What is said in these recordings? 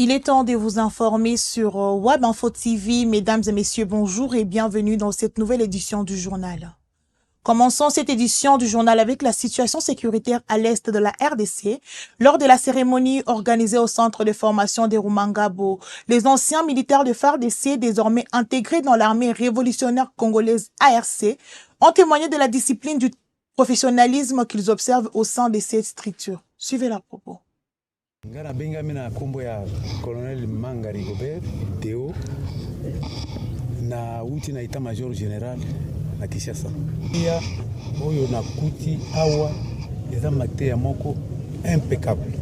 Il est temps de vous informer sur Web Info TV. Mesdames et messieurs, bonjour et bienvenue dans cette nouvelle édition du journal. Commençons cette édition du journal avec la situation sécuritaire à l'est de la RDC. Lors de la cérémonie organisée au centre de formation de Rumangabo, les anciens militaires de FARDC, désormais intégrés dans l'armée révolutionnaire congolaise ARC, ont témoigné de la discipline du professionnalisme qu'ils observent au sein de cette structure. Suivez la propos. Ngana benga mina kombo ya colonel Mangari Gobert Théo na uti na état major général na Kinshasa. Ya oyo na kuti awa eza mate ya moko impeccable.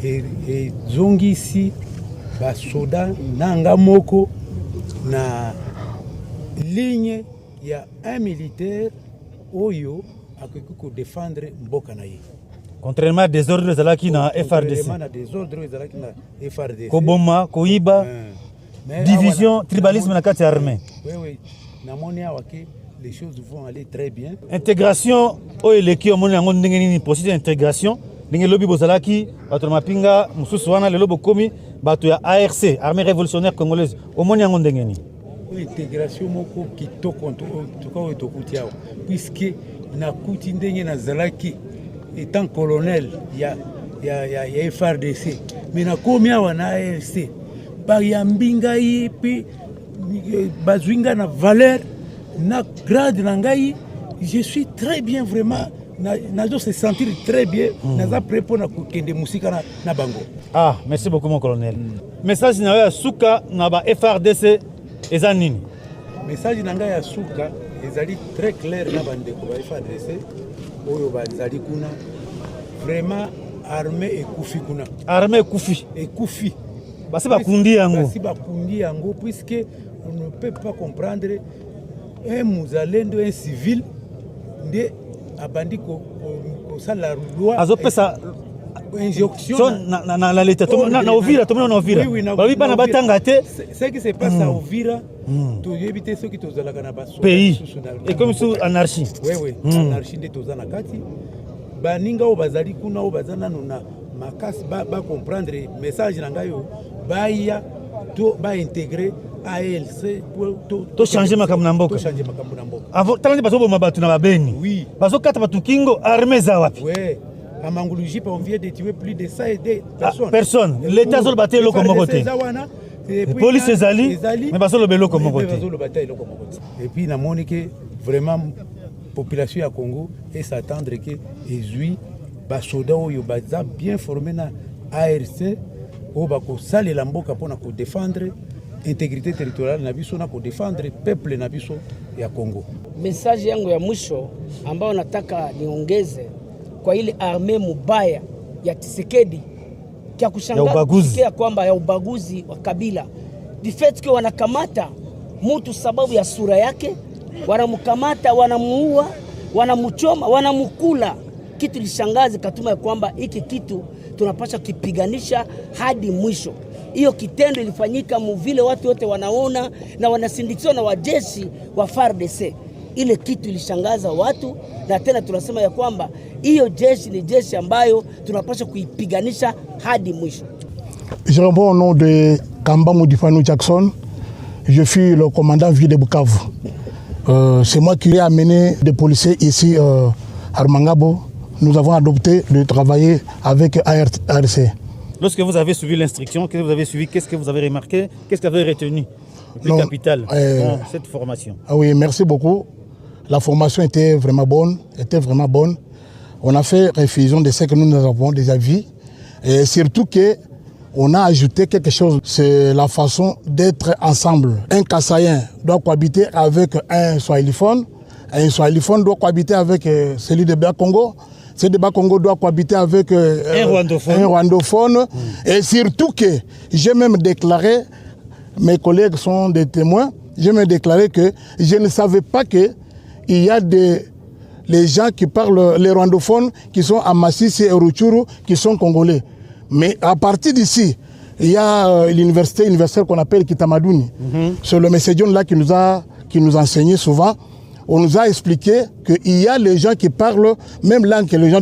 Et zongi ici ba soda nanga moko na ligne ya un militaire oyo akoki ko défendre mboka na ye. Contrairement à des ordres zalaki na FRDC. Koboma, Koiba, division, tribalisme na kati armée. Oui. Les choses vont aller très bien. Intégration, oeleki omoni yango ndenge nini processus d'intégration. Ndenge lobi bozalaki, bato mapinga mususu wana lelo bokomi bato ya ARC, Armée révolutionnaire congolaise. Omoni yango ndenge nini. Intégration moko kitoko to to kutiao puisque na kuti ndenge na zalaki étant colonel, il y a FRDC. Mais na combien on a ARC? Par yambinga yi puis bazwinga na valeur na grade nangai, je suis très bien vraiment na se sentir très bien na prêt pour na kende musika na bango. Ah, merci beaucoup mon colonel. Message na ya suka na ba FRDC eza nini? Message na ya suka ezali très clair na bande ko ba FRDC. Oyo bazali kuna vraiment armée ekufi kuna armée ekufi basi bakundi yango puisque on ne peut pas comprendre un muzalendo un civil nde abandi ko sala loi azopesa injonction na l'état na Uvira babi bana batanga te ce qui se passe à Uvira to éviter ceux qui tozala kana baso pays et comme sous anarchie anarchie nde tozana kati baninga o bazali kuna o bazana na makasi ba comprendre message nangayo baya to ba intégrer ALC to changer makambo na mboka avant tandi bazo boma batu na babeni oui bazo kata batu kingo armée za wapi ouais à Mangulujipa on vient de tuer plus de 100 personnes l'état zol baté loko mokoté police ezali mais bazo lo beloko mokoté et puis na monike vraiment population ya Congo et s'attendre que ezui ba soda oyo baza bien formé na ARC o ba ko sale la mboka pona ko défendre intégrité territoriale na biso na ko défendre peuple na biso ya Congo. Message yangu ya mwisho ambao nataka niongeze kwa ile armée mubaya ya Tshisekedi kia kushangaza kusikia kwamba ya ubaguzi wa kabila difetike wanakamata mtu sababu ya sura yake, wanamkamata, wanamuua, wanamuchoma, wanamukula. Kitu lishangazi katuma ya kwamba hiki kitu tunapaswa kipiganisha hadi mwisho. Hiyo kitendo ilifanyika muvile watu wote wanaona na wanasindikizwa na wajeshi wa FARDC. Ile kitu ilishangaza watu na tena tunasema ya kwamba hiyo jeshi ni jeshi ambayo tunapaswa kuipiganisha hadi mwisho. Je réponds au nom de Kamba Moudifano Jackson. Je suis le commandant ville de Bukavu. C'est moi qui ai amené des policiers ici à Rumangabo. Nous avons adopté de travailler avec ARC. Lorsque vous avez suivi l'instruction, qu'est-ce que vous avez remarqué? Qu'est-ce que vous avez retenu? Le plus capital dans cette formation. Ah oui, merci beaucoup. La formation était vraiment bonne. On a fait révision de ce que nous avons déjà vu. Et surtout qu'on a ajouté quelque chose. C'est la façon d'être ensemble. Un Kassaïen doit cohabiter avec un Swahiliphone. Un Swahiliphone doit cohabiter avec celui de Bas-Congo. Celui de Bas-Congo doit cohabiter avec un Rwandophone. Et surtout que j'ai même déclaré, mes collègues sont des témoins, j'ai même déclaré que je ne savais pas qu'il y a les gens qui parlent les rwandophones qui sont à Masisi et Rutshuru qui sont congolais. Mais à partir d'ici, il y a l'université qu'on appelle Kitamadouni. C'est le Messédion là qui nous a enseigné souvent. On nous a expliqué qu'il y a les gens qui parlent même langue que les gens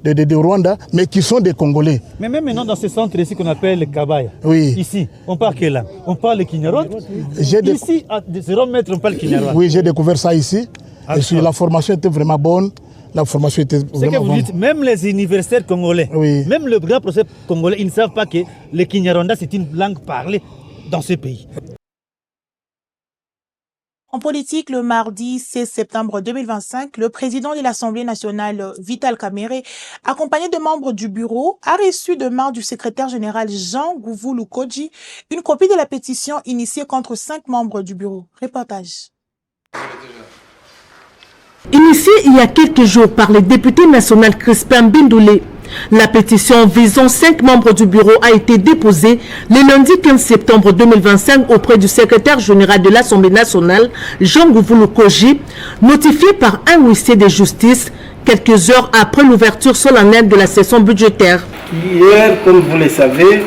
de Rwanda, mais qui sont des Congolais. Mais même maintenant, dans ce centre ici qu'on appelle le Kabaya, oui. Ici, on parle quelle langue? On parle le Kinyarwanda. Ici, à 0 mètres, on parle le Kinyarwanda. Oui, j'ai découvert ça ici. Et la formation était vraiment bonne. La formation était vraiment bonne. C'est que vous dites, même les universitaires congolais, oui. Même le grand professeur congolais, ils ne savent pas que le Kinyarwanda, c'est une langue parlée dans ce pays. En politique, le mardi 16 septembre 2025, le président de l'Assemblée nationale, Vital Kamerhe, accompagné de membres du bureau, a reçu de main du secrétaire général Jean Gouvulu Koji une copie de la pétition initiée contre 5 membres du bureau. Reportage. Initiée il y a quelques jours par le député national Crispin Bindoulé, la pétition visant 5 membres du bureau a été déposée le lundi 15 septembre 2025 auprès du secrétaire général de l'Assemblée nationale, Jean Gouvulu Koji, notifié par un huissier de justice quelques heures après l'ouverture solennelle de la session budgétaire. Hier, comme vous le savez,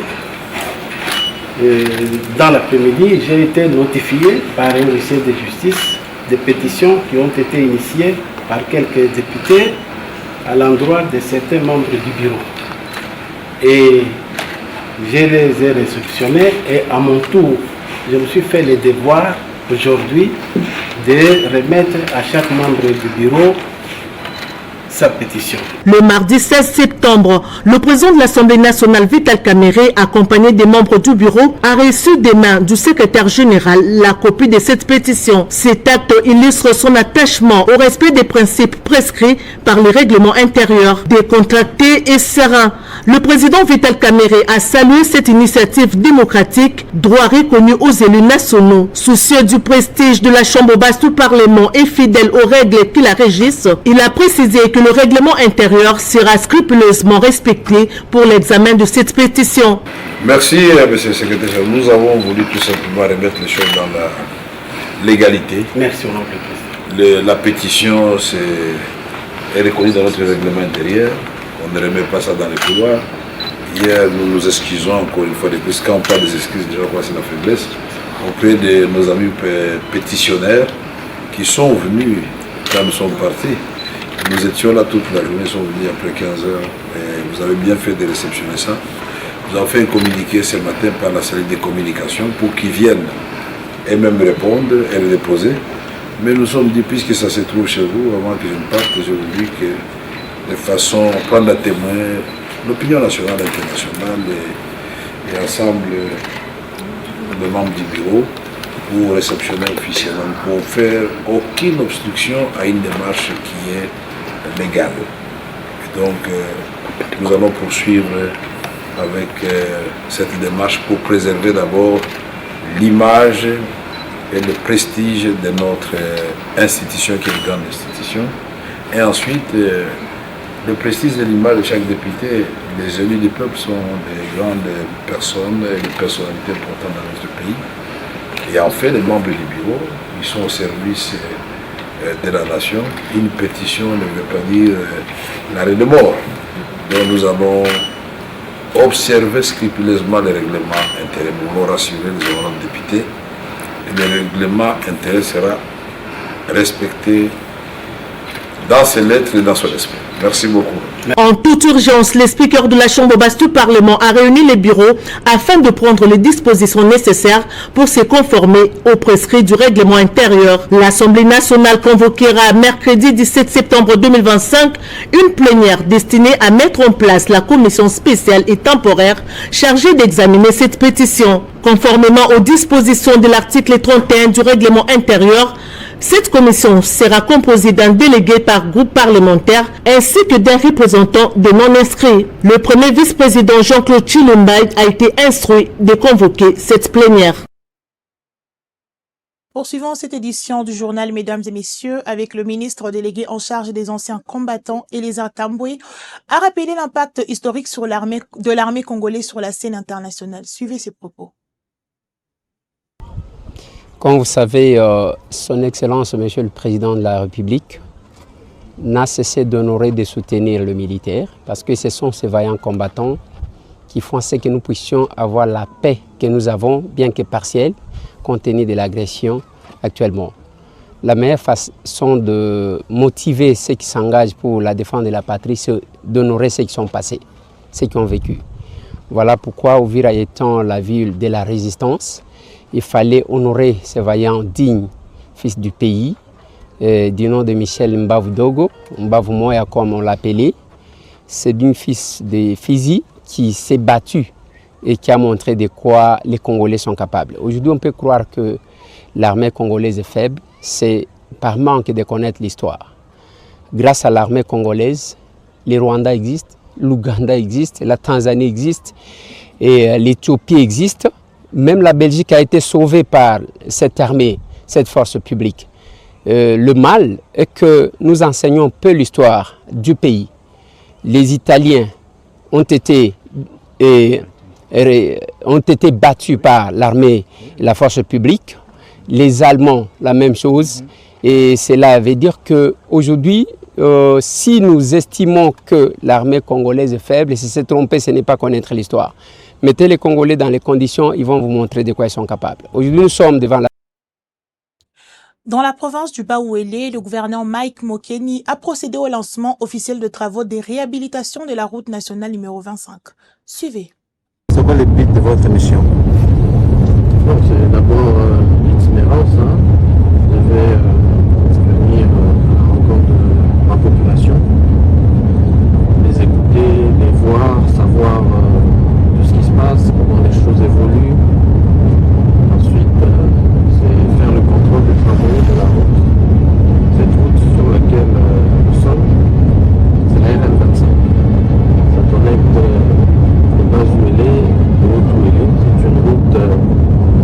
dans l'après-midi, j'ai été notifié par un huissier de justice des pétitions qui ont été initiées par quelques députés à l'endroit de certains membres du bureau. Et je les ai réceptionnés et à mon tour, je me suis fait le devoir aujourd'hui de remettre à chaque membre du bureau sa pétition. Le mardi 16 septembre, le président de l'Assemblée nationale, Vital Kamerhe, accompagné des membres du bureau, a reçu des mains du secrétaire général la copie de cette pétition. Cet acte illustre son attachement au respect des principes prescrits par les règlements intérieurs, décontractés et sereins. Le président Vital Kamerhe a salué cette initiative démocratique, droit reconnu aux élus nationaux. Soucieux du prestige de la Chambre basse du Parlement et fidèle aux règles qui la régissent, il a précisé que le règlement intérieur sera scrupuleusement respecté pour l'examen de cette pétition. Merci, monsieur le secrétaire. Nous avons voulu tout simplement remettre les choses dans la légalité. Merci, honorable président. La pétition est reconnue dans notre règlement intérieur. On ne remet pas ça dans les couloirs. Hier, nous nous excusons encore une fois de plus. Quand on parle des excuses, déjà, c'est la faiblesse. Auprès de nos amis pétitionnaires qui sont venus quand nous sommes partis. Nous étions là toute la journée, ils sont venus après 15 heures et vous avez bien fait de réceptionner ça. Nous avons fait un communiqué ce matin par la salle de communication pour qu'ils viennent et même répondre et le déposer. Mais nous sommes dit, puisque ça se trouve chez vous, avant que je ne parte, je vous dis que de façon à prendre à témoin l'opinion nationale et internationale et ensemble de membres du bureau pour réceptionner officiellement, pour faire aucune obstruction à une démarche qui est légale. Et donc, nous allons poursuivre avec cette démarche pour préserver d'abord l'image et le prestige de notre institution, qui est une grande institution, et ensuite le prestige de l'image de chaque député. Les élus du peuple sont des grandes personnes, des personnalités importantes dans notre pays. Et en fait, les membres du bureau, ils sont au service de la nation. Une pétition ne veut pas dire l'arrêt de mort. Donc nous avons observé scrupuleusement les règlements intérieurs. Nous voulons rassurer les honorables députés. Et le règlement intérieur sera respecté dans ses lettres et dans son esprit. Merci beaucoup. En toute urgence, le speaker de la Chambre basse du Parlement a réuni les bureaux afin de prendre les dispositions nécessaires pour se conformer aux prescrits du règlement intérieur. L'Assemblée nationale convoquera mercredi 17 septembre 2025 une plénière destinée à mettre en place la commission spéciale et temporaire chargée d'examiner cette pétition. Conformément aux dispositions de l'article 31 du règlement intérieur, cette commission sera composée d'un délégué par groupe parlementaire ainsi que d'un représentant des non-inscrits. Le premier vice-président Jean-Claude Chilumbay a été instruit de convoquer cette plénière. Poursuivons cette édition du journal, mesdames et messieurs, avec le ministre délégué en charge des anciens combattants, Elisa Tambwe, a rappelé l'impact historique sur de l'armée congolaise sur la scène internationale. Suivez ses propos. Comme vous savez, son Excellence, Monsieur le Président de la République, n'a cessé d'honorer et de soutenir le militaire parce que ce sont ces vaillants combattants qui font ce que nous puissions avoir la paix que nous avons, bien que partielle, compte tenu de l'agression actuellement. La meilleure façon de motiver ceux qui s'engagent pour la défense de la patrie, c'est d'honorer ceux qui sont passés, ceux qui ont vécu. Voilà pourquoi Uvira étant la ville de la résistance, il fallait honorer ces vaillants dignes fils du pays, du nom de Michel Mbavu Dogo, Mbavu Moya comme on l'appelait. C'est d'un fils de Fizi qui s'est battu et qui a montré de quoi les Congolais sont capables. Aujourd'hui, on peut croire que l'armée congolaise est faible, c'est par manque de connaître l'histoire. Grâce à l'armée congolaise, les Rwandais existent, l'Ouganda existe, la Tanzanie existe, et l'Éthiopie existe. Même la Belgique a été sauvée par cette armée, cette force publique. Le mal est que nous enseignons peu l'histoire du pays. Les Italiens ont été battus par l'armée et la force publique. Les Allemands, la même chose. Et cela veut dire qu'aujourd'hui, si nous estimons que l'armée congolaise est faible, et si c'est trompé, ce n'est pas connaître l'histoire. Mettez les Congolais dans les conditions, ils vont vous montrer de quoi ils sont capables. Aujourd'hui, nous sommes devant la... Dans la province du Bas-Ouélé, le gouverneur Mike Mokeni a procédé au lancement officiel de travaux de réhabilitation de la route nationale numéro 25. Suivez. C'est quoi le but de votre mission? C'est d'abord l'itinérance. Je vais venir à la rencontre de ma population, les écouter, les voir, savoir tout ce qui se passe, comment les choses évoluent. Ensuite, c'est faire le contrôle des travaux de la route. Cette route sur laquelle nous sommes, c'est la RN25. Ça connecte le Bas-Ouélé et le Haut-Ouélé. C'est une route,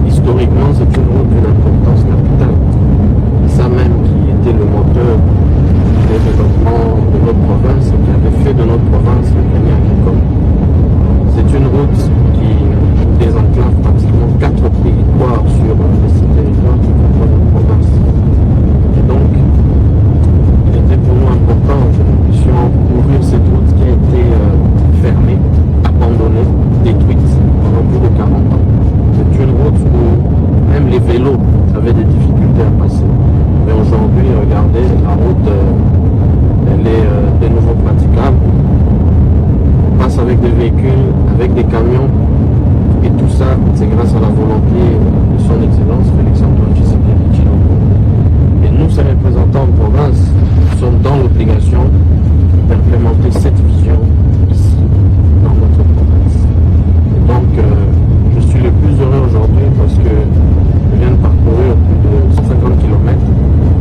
historiquement, c'est une route d'une importance capitale. Ça même qui était le moteur du développement de notre province et qui avait fait de notre province le grenier agricole. C'est une route qui désenclave pratiquement 4 territoires sur les 6 territoires qui composent notre province. Et donc, il était pour nous important que nous puissions ouvrir cette route qui a été fermée, abandonnée, détruite pendant plus de 40 ans. C'est une route où même les vélos avaient des difficultés à passer. Mais aujourd'hui, regardez, la route, elle est de nouveau praticable. On passe avec des véhicules, avec des camions. Et tout ça, c'est grâce à la volonté de son Excellence, Félix-Antoine Tshisekedi Tshilombo. Et nous, ces représentants de province, sommes dans l'obligation d'implémenter cette vision ici, dans notre province. Et donc, je suis le plus heureux aujourd'hui parce que je viens de parcourir plus de 150 km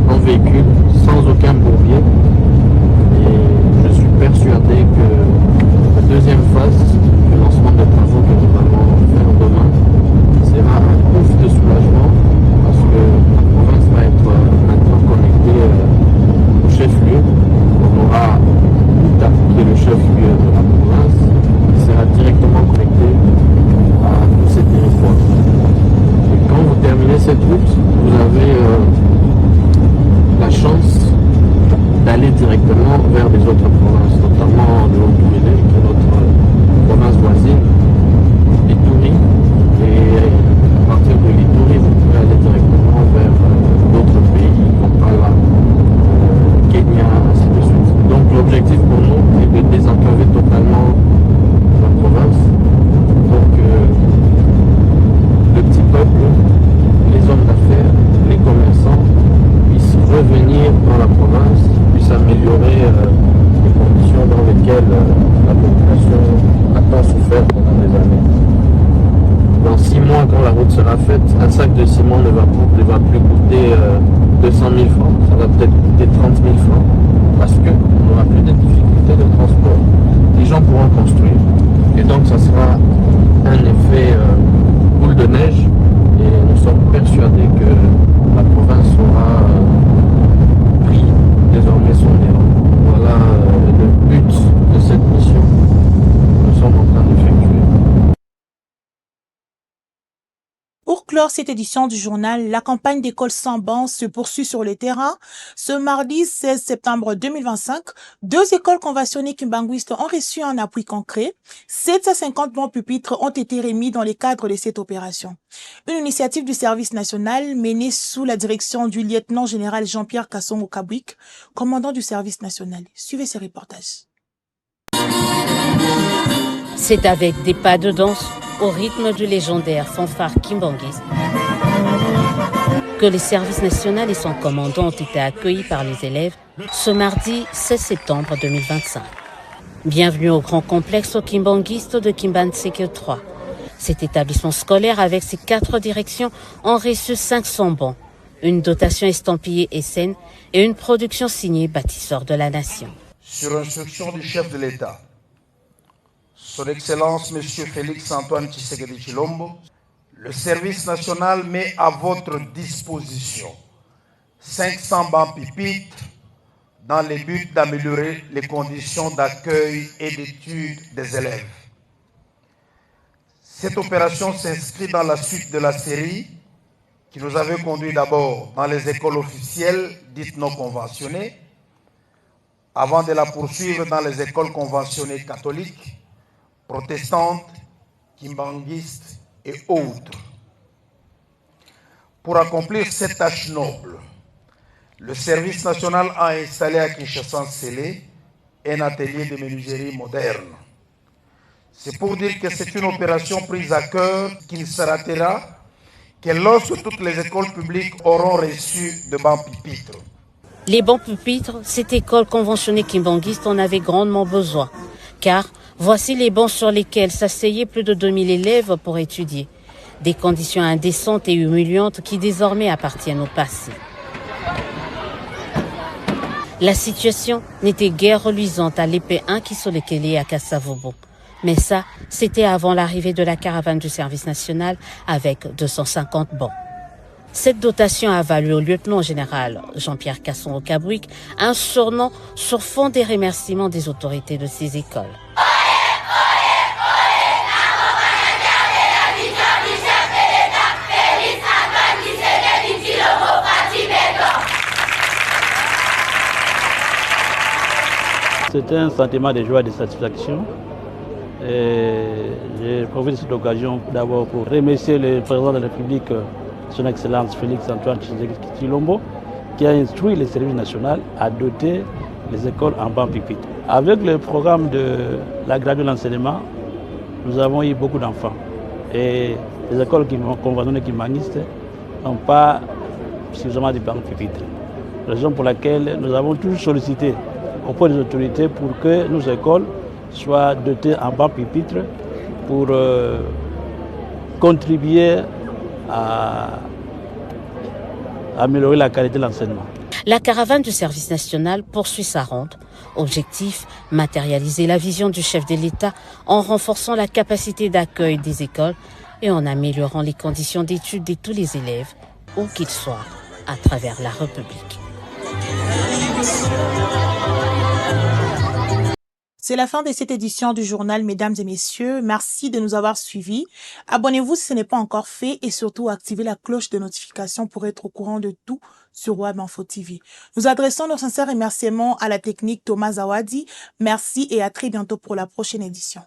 en véhicule, sans aucun bourbier. Et je suis persuadé que la deuxième phase du lancement des travaux que nous allons faire demain sera un ouf de soulagement parce que la province va être maintenant connectée au chef-lieu. On aura Outa, qui est le chef-lieu de la province, qui sera directement connecté à tous ces territoires. Et quand vous terminez cette route, vous avez la chance d'aller directement vers les autres provinces, notamment le Haut-Ouélé, qui est notre province voisine, l'Ituri, et à partir de l'Ituri, vous pouvez aller directement vers d'autres pays, Kampala, Kenya, ainsi de suite. Donc l'objectif pour nous est de désenclaver totalement la province. Donc le petit peuple, les hommes d'affaires, les commerçants puissent revenir dans la province, puissent améliorer les conditions dans lesquelles la population a tant souffert pendant des années. Dans 6 mois, quand la route sera faite, un sac de ciment ne va plus coûter 200 000 francs, ça va peut-être coûter 30 000 francs, parce qu'on n'aura plus de difficultés de transport. Les gens pourront construire. Et donc ça sera un effet boule de neige, et nous sommes persuadés que la province aura pris désormais son élan. Voilà le but de cette mission que nous sommes en train d'effectuer. Pour clore cette édition du journal, la campagne d'école sans banc se poursuit sur le terrain. Ce mardi 16 septembre 2025, 2 écoles conventionnées kimbanguistes ont reçu un appui concret. 750 bons pupitres ont été remis dans le cadre de cette opération. Une initiative du service national menée sous la direction du lieutenant-général Jean-Pierre Kassongo Kabwik, commandant du service national. Suivez ce reportage. C'est avec des pas de danse au rythme du légendaire fanfare Kimbangiste que les services nationaux et son commandant ont été accueillis par les élèves ce mardi 16 septembre 2025. Bienvenue au grand complexe au Kimbangiste de Kimbantseke 3. Cet établissement scolaire avec ses 4 directions ont reçu 500 bons, une dotation estampillée SN et une production signée bâtisseur de la nation. Sur instruction du chef de l'État, Son Excellence M. Félix Antoine Tshisekedi Tshilombo, le service national met à votre disposition 500 bancs pupitres dans le but d'améliorer les conditions d'accueil et d'études des élèves. Cette opération s'inscrit dans la suite de la série qui nous avait conduit d'abord dans les écoles officielles dites non conventionnées, avant de la poursuivre dans les écoles conventionnées catholiques, protestantes, kimbanguistes et autres. Pour accomplir cette tâche noble, le service national a installé à Kinshasa-Nsele un atelier de menuiserie moderne. C'est pour dire que c'est une opération prise à cœur qui ne s'arrêtera que lorsque toutes les écoles publiques auront reçu de bancs pupitres. Les bancs pupitres, cette école conventionnée kimbanguiste en avait grandement besoin, car voici les bancs sur lesquels s'asseyaient plus de 2000 élèves pour étudier. Des conditions indécentes et humiliantes qui désormais appartiennent au passé. La situation n'était guère reluisante à l'EP1 qui se lequelait à Kassavobo. Mais ça, c'était avant l'arrivée de la caravane du service national avec 250 bancs. Cette dotation a valu au lieutenant-général Jean-Pierre Casson-Okabouik un surnom sur fond des remerciements des autorités de ces écoles. C'était un sentiment de joie et de satisfaction. J'ai profité de cette occasion d'abord pour remercier le président de la République, son Excellence Félix Antoine Tshisekedi Tshilombo, qui a instruit le service national à doter les écoles en bancs pupitres. Avec le programme de la graduation de l'enseignement, nous avons eu beaucoup d'enfants. Et les écoles conventionnées kimbanguistes n'ont pas suffisamment de bancs pupitres. Raison pour laquelle nous avons toujours sollicité auprès des autorités pour que nos écoles soient dotées en bancs pupitres pour contribuer à améliorer la qualité de l'enseignement. La caravane du service national poursuit sa ronde. Objectif, matérialiser la vision du chef de l'État en renforçant la capacité d'accueil des écoles et en améliorant les conditions d'études de tous les élèves, où qu'ils soient, à travers la République. C'est la fin de cette édition du journal, mesdames et messieurs. Merci de nous avoir suivis. Abonnez-vous si ce n'est pas encore fait et surtout activez la cloche de notification pour être au courant de tout sur Web Info TV. Nous adressons nos sincères remerciements à la technique Thomas Zawadi. Merci et à très bientôt pour la prochaine édition.